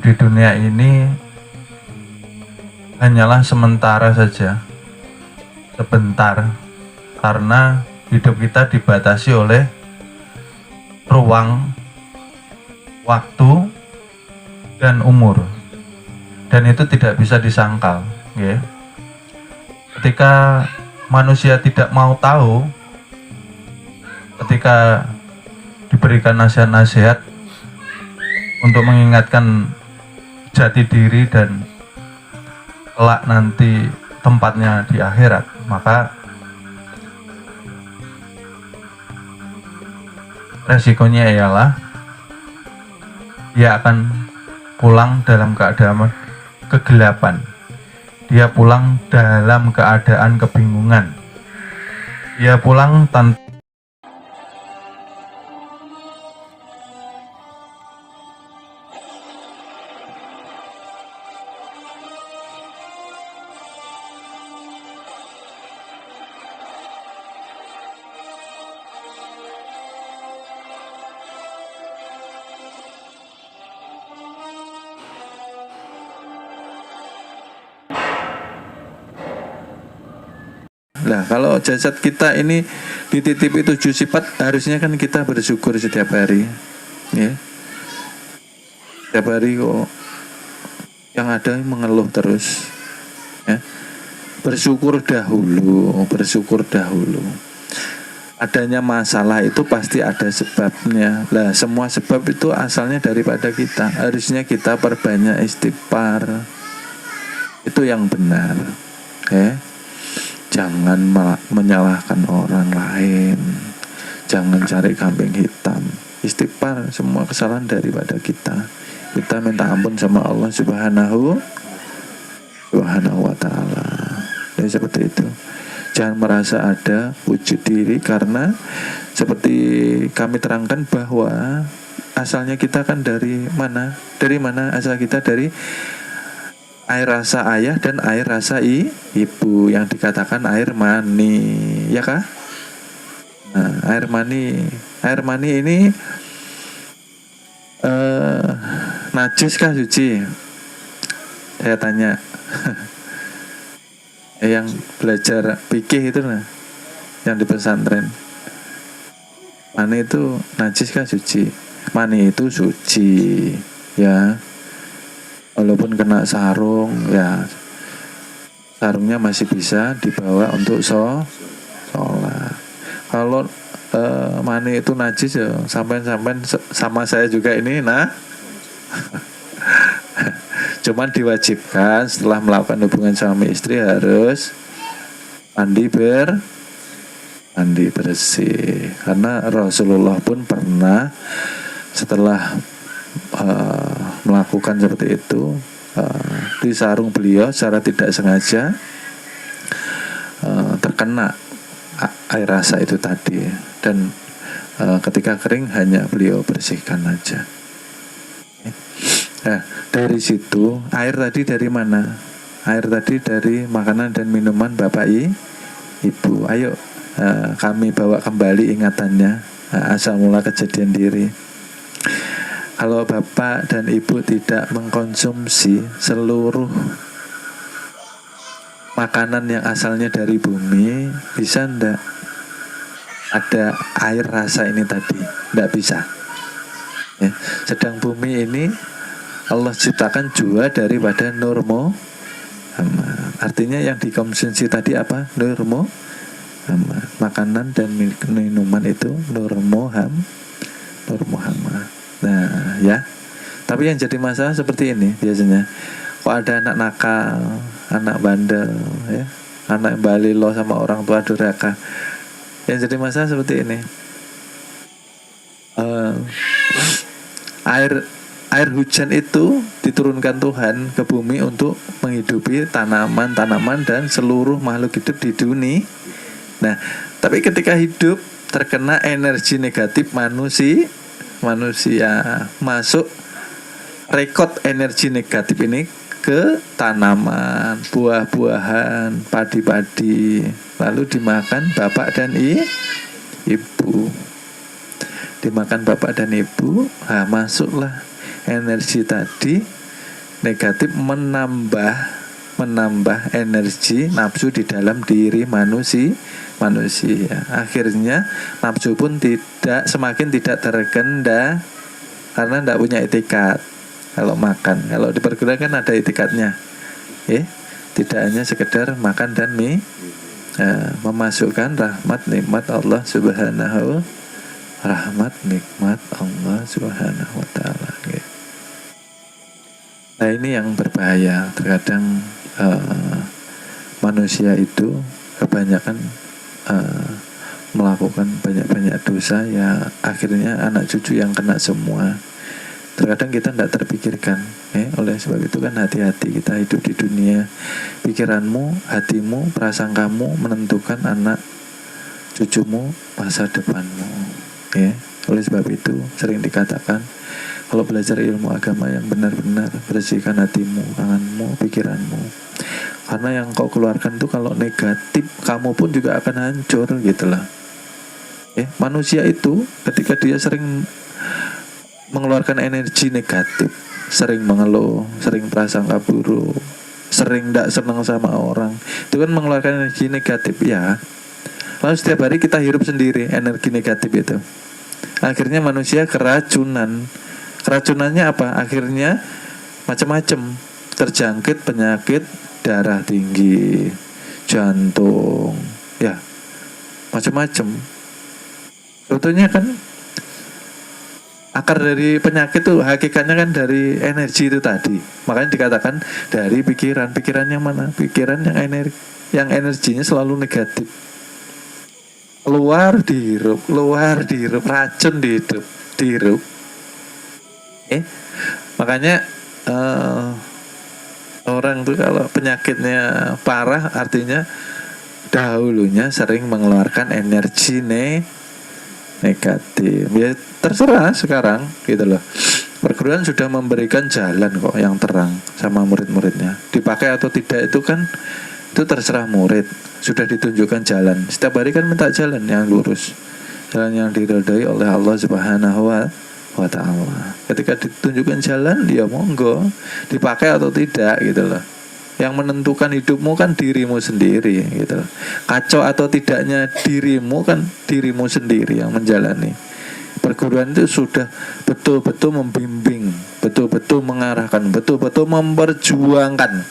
hidup di dunia ini hanyalah sementara saja, sebentar, karena hidup kita dibatasi oleh ruang, waktu, dan umur, dan itu tidak bisa disangkal, ya. Ketika manusia tidak mau tahu, ketika diberikan nasihat-nasihat untuk mengingatkan jati diri dan kelak nanti tempatnya di akhirat, maka resikonya ialah dia akan pulang dalam keadaan kegelapan, dia pulang dalam keadaan kebingungan, dia pulang tanpa. Nah, kalau jasad kita ini dititipi 7 sifat, harusnya kan kita bersyukur setiap hari, ya. Setiap hari kok yang ada mengeluh terus, ya. Bersyukur dahulu. Adanya masalah itu pasti ada sebabnya. Lah, semua sebab itu asalnya daripada kita. Harusnya kita perbanyak istighfar. Itu yang benar, ya. Jangan menyalahkan orang lain, jangan cari kambing hitam. Istighfar, semua kesalahan daripada kita. Kita minta ampun sama Allah Subhanahu wa ta'ala. Ya, seperti itu. Jangan merasa ada wujud diri, karena seperti kami terangkan bahwa asalnya kita kan dari mana? Dari mana asal kita? Dari air rasa ayah dan air rasa ibu, yang dikatakan air mani, ya kah? Nah, air mani ini najis kah suci? Saya tanya. Yang belajar fikih itu, nah, yang di pesantren, mani itu najis kah suci? Mani itu suci, ya. Walaupun kena sarung, ya sarungnya masih bisa dibawa untuk sholat. Kalau mani itu najis, ya sampai sama saya juga ini, nah. Cuman diwajibkan setelah melakukan hubungan suami istri harus mandi bersih, karena Rasulullah pun pernah setelah melakukan seperti itu, di sarung beliau secara tidak sengaja terkena air rasa itu tadi, dan ketika kering hanya beliau bersihkan aja. Nah, dari situ air tadi dari mana? Air tadi dari makanan dan minuman Bapak Ibu. Ayo kami bawa kembali ingatannya, asal mula kejadian diri. Kalau Bapak dan Ibu tidak mengkonsumsi seluruh makanan yang asalnya dari bumi, bisa ndak ada air rasa ini tadi? Ndak bisa, ya. Sedang bumi ini Allah ciptakan jua daripada nurmo, artinya yang dikonsumsi tadi apa? Nurmo, makanan dan minuman itu nurmo hama. Nah, ya. Tapi yang jadi masalah seperti ini biasanya. Kok ada anak nakal, anak bandel, ya, anak yang balilo sama orang tua durhaka. Yang jadi masalah seperti ini. Air hujan itu diturunkan Tuhan ke bumi untuk menghidupi tanaman-tanaman dan seluruh makhluk hidup di dunia. Nah, tapi ketika hidup terkena energi negatif manusia masuk rekod energi negatif ini ke tanaman, buah-buahan, padi-padi, lalu dimakan bapak dan ibu. Dimakan bapak dan ibu, masuklah energi tadi negatif menambah energi nafsu di dalam diri manusia. Akhirnya nafsu pun semakin tidak terkendali karena tidak punya etikat. Kalau makan, kalau di perguruan kan ada etikatnya, tidak hanya sekedar makan dan memasukkan rahmat nikmat Allah subhanahu wa ta'ala. Nah ini yang berbahaya. Terkadang manusia itu kebanyakan melakukan banyak dosa, ya akhirnya anak cucu yang kena semua. Terkadang kita tidak terpikirkan. Oleh sebab itu kan hati-hati kita hidup di dunia. Pikiranmu, hatimu, prasangkamu menentukan anak cucumu, masa depanmu. Oleh sebab itu sering dikatakan, kalau belajar ilmu agama yang benar-benar, bersihkan hatimu, tanganmu, pikiranmu. Karena yang kau keluarkan itu kalau negatif, kamu pun juga akan hancur gitulah. Manusia itu ketika dia sering mengeluarkan energi negatif, sering mengeluh, sering prasangka buruk, sering tidak senang sama orang, itu kan mengeluarkan energi negatif ya. Lalu setiap hari kita hirup sendiri energi negatif itu. Akhirnya manusia keracunan. Keracunannya apa? Akhirnya macam-macam, terjangkit penyakit darah tinggi, jantung, ya macam-macam. Sebetulnya kan akar dari penyakit itu hakikatnya kan dari energi itu tadi. Makanya dikatakan dari pikiran. Pikiran yang mana? Pikiran yang energinya selalu negatif. Keluar dihirup, racun dihirup. Makanya orang tuh kalau penyakitnya parah artinya dahulunya sering mengeluarkan energi negatif. Ya terserah sekarang gitu loh. Perguruan sudah memberikan jalan kok yang terang sama murid-muridnya. Dipakai atau tidak itu kan itu terserah murid. Sudah ditunjukkan jalan. Setiap hari kan minta jalan yang lurus, jalan yang diridhai oleh Allah Subhanahu wa ta'ala. Ketika ditunjukkan jalan, ya monggo dipakai atau tidak gitu loh. Yang menentukan hidupmu kan dirimu sendiri gitu loh. Kacau atau tidaknya dirimu kan dirimu sendiri yang menjalani. Perguruan itu sudah betul-betul membimbing, betul-betul mengarahkan, betul-betul memperjuangkan,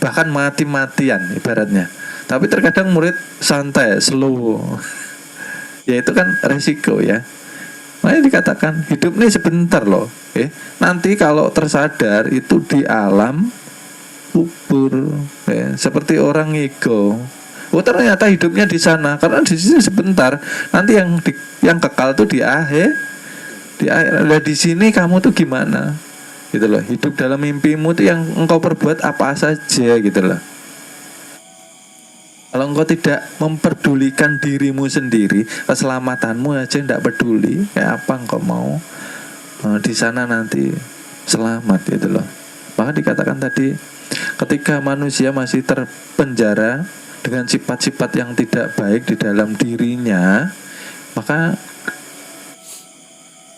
bahkan mati-matian ibaratnya. Tapi terkadang murid santai, slow. Ya itu kan resiko ya. Makanya dikatakan hidup ini sebentar loh. Nanti kalau tersadar itu di alam kubur. Seperti orang ngigo. Ternyata hidupnya di sana. Karena di sini sebentar. Nanti yang kekal tuh di akhir. Nah, di sini kamu tuh gimana? Gitu loh. Hidup dalam mimpimu tuh yang engkau perbuat apa saja gitu loh. Kalau engkau tidak memperdulikan dirimu sendiri, keselamatanmu aja tidak peduli, kayak apa engkau mau di sana nanti selamat gitu loh. Maka dikatakan tadi, ketika manusia masih terpenjara dengan sifat-sifat yang tidak baik di dalam dirinya, maka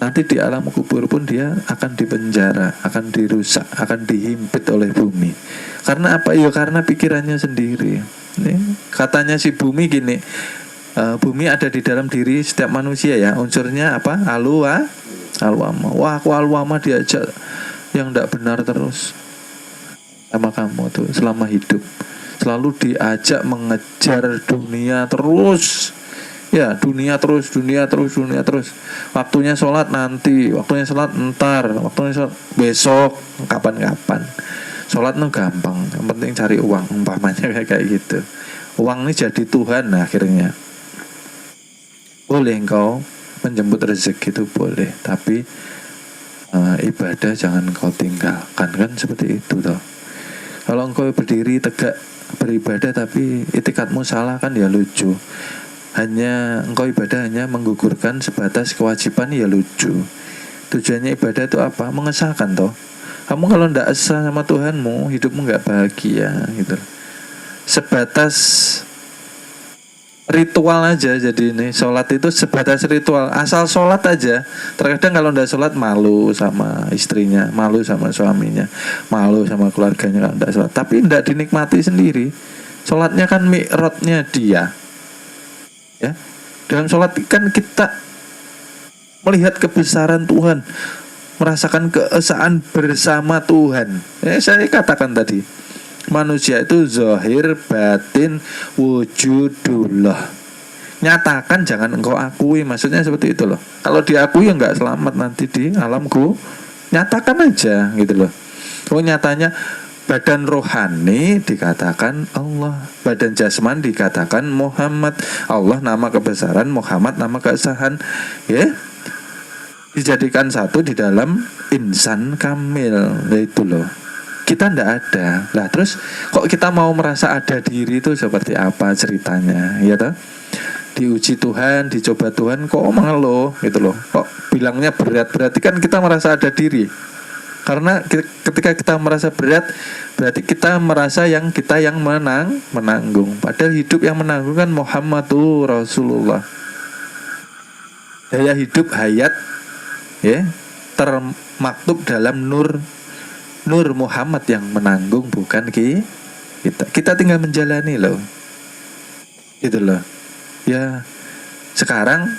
nanti di alam kubur pun dia akan dipenjara, akan dirusak, akan dihimpit oleh bumi. Karena apa? Ya karena pikirannya sendiri. Katanya si bumi gini, bumi ada di dalam diri setiap manusia ya. Unsurnya apa? Alwama. Wah, aku alwama diajak yang tidak benar terus sama kamu tuh selama hidup. Selalu diajak mengejar dunia terus. Ya, dunia terus. Waktunya sholat nanti, waktunya sholat entar, waktunya sholat besok, kapan-kapan. Sholat itu gampang, yang penting cari uang, umpamanya kayak gitu. Uang ini jadi Tuhan akhirnya. Boleh engkau menjemput rezeki itu boleh, tapi ibadah jangan engkau tinggalkan, kan seperti itu toh. Kalau engkau berdiri tegak beribadah tapi itikadmu salah kan ya lucu. Hanya engkau ibadah hanya menggugurkan sebatas kewajiban ya lucu. Tujuannya ibadah itu apa? Mengesahkan toh. Kamu kalau tidak esa sama Tuhanmu, hidupmu nggak bahagia gitu. Sebatas ritual aja. Jadi ini sholat itu sebatas ritual, asal sholat aja. Terkadang kalau ndak sholat malu sama istrinya, malu sama suaminya, malu sama keluarganya kalau ndak sholat. Tapi ndak dinikmati sendiri. Sholatnya kan mi'rajnya dia, ya. Dalam sholat kan kita melihat kebesaran Tuhan, merasakan keesaan bersama Tuhan. Saya katakan tadi, manusia itu zahir, batin, wujudullah. Nyatakan, jangan engkau akui. Maksudnya seperti itu loh. Kalau diakui ya nggak selamat nanti di alamku. Nyatakan aja gitu loh. Oh, nyatanya badan rohani dikatakan Allah, badan jasman dikatakan Muhammad. Allah nama kebesaran, Muhammad nama keesahan, ya. Dijadikan satu di dalam insan kamil, itu loh. Kita ndak ada. Lah terus kok kita mau merasa ada diri itu seperti apa ceritanya, ya toh? Diuji Tuhan, dicoba Tuhan, kok mengeluh gitu loh. Kok bilangnya berat, berarti kan kita merasa ada diri. Karena ketika kita merasa berat, berarti kita merasa kita yang menanggung. Padahal hidup yang menanggung kan Muhammadur Rasulullah. Daya hidup hayat, ya, termaktub dalam Nur Muhammad yang menanggung, bukan kita. Kita tinggal menjalani loh. Gitu loh. Ya, sekarang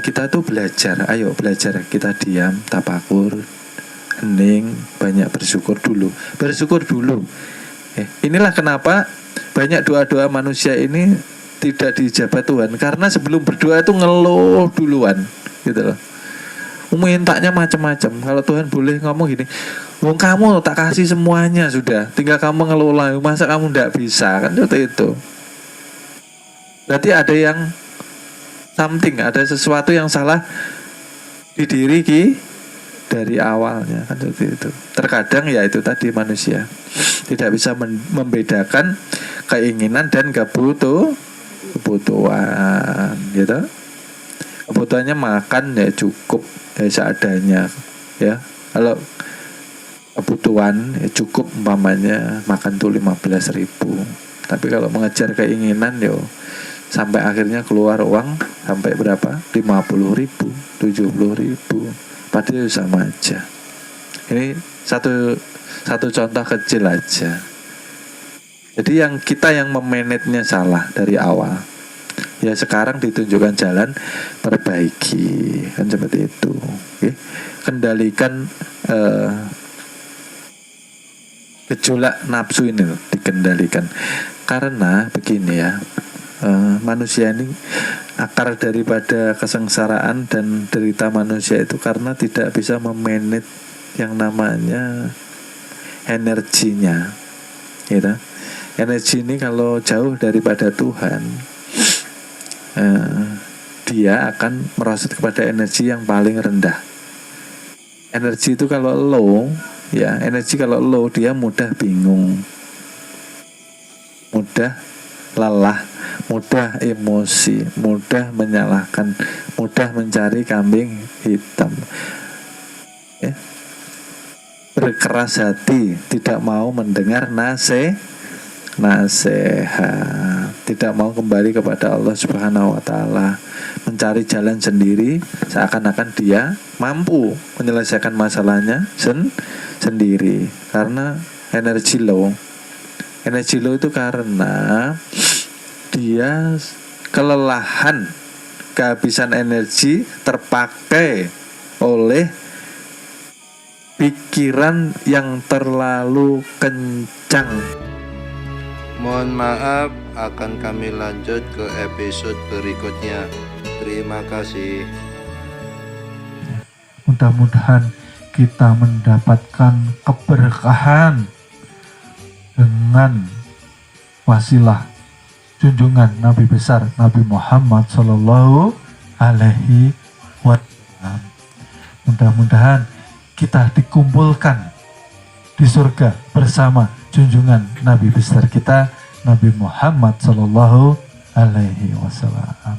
kita tuh belajar. Ayo belajar, kita diam, tafakur, hening, banyak bersyukur dulu. Bersyukur dulu. Inilah kenapa banyak doa-doa manusia ini tidak dijabah Tuhan, karena sebelum berdoa itu ngeluh duluan, gitu loh. Mintanya macam-macam. Kalau Tuhan boleh ngomong gini, wong kamu tak kasih semuanya sudah, tinggal kamu ngelola, masa kamu ndak bisa, kan seperti itu. Berarti ada yang something, ada sesuatu yang salah di diri dari awalnya, kan seperti itu. Terkadang ya itu tadi, manusia tidak bisa membedakan keinginan dan kebutuhan, gitu. Kebutuhannya makan ya cukup, ya seadanya, ya. Kalau kebutuhan ya cukup, umpamanya makan tuh 15.000. Tapi kalau mengejar keinginan yo sampai akhirnya keluar uang sampai berapa? 50.000, 70.000. Padahal sama aja. Ini satu contoh kecil aja. Jadi kita yang memanagenya salah dari awal. Ya sekarang ditunjukkan jalan, perbaiki, kan seperti itu. Oke. Kendalikan gejolak nafsu ini, dikendalikan. Karena begini ya, manusia ini akar daripada kesengsaraan dan derita manusia itu karena tidak bisa memanage yang namanya energinya, gitu. Energi ini kalau jauh daripada Tuhan, dia akan merosot kepada energi yang paling rendah. Energi itu kalau low, ya, energi kalau low dia mudah bingung, mudah lelah, mudah emosi, mudah menyalahkan, mudah mencari kambing hitam, ya. Berkeras hati, tidak mau mendengar nasihat, tidak mau kembali kepada Allah Subhanahu wa Ta'ala, mencari jalan sendiri, seakan-akan dia mampu menyelesaikan masalahnya sendiri. Karena energi low itu karena dia kelelahan, kehabisan energi terpakai oleh pikiran yang terlalu kencang. Mohon maaf, akan kami lanjut ke episode berikutnya. Terima kasih. Mudah-mudahan kita mendapatkan keberkahan dengan wasilah junjungan Nabi besar Nabi Muhammad Sallallahu Alaihi Wasallam. Mudah-mudahan kita dikumpulkan di surga bersama junjungan Nabi besar kita Nabi Muhammad Sallallahu Alaihi Wasallam.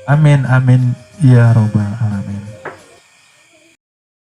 Amin amin ya robbal alamin.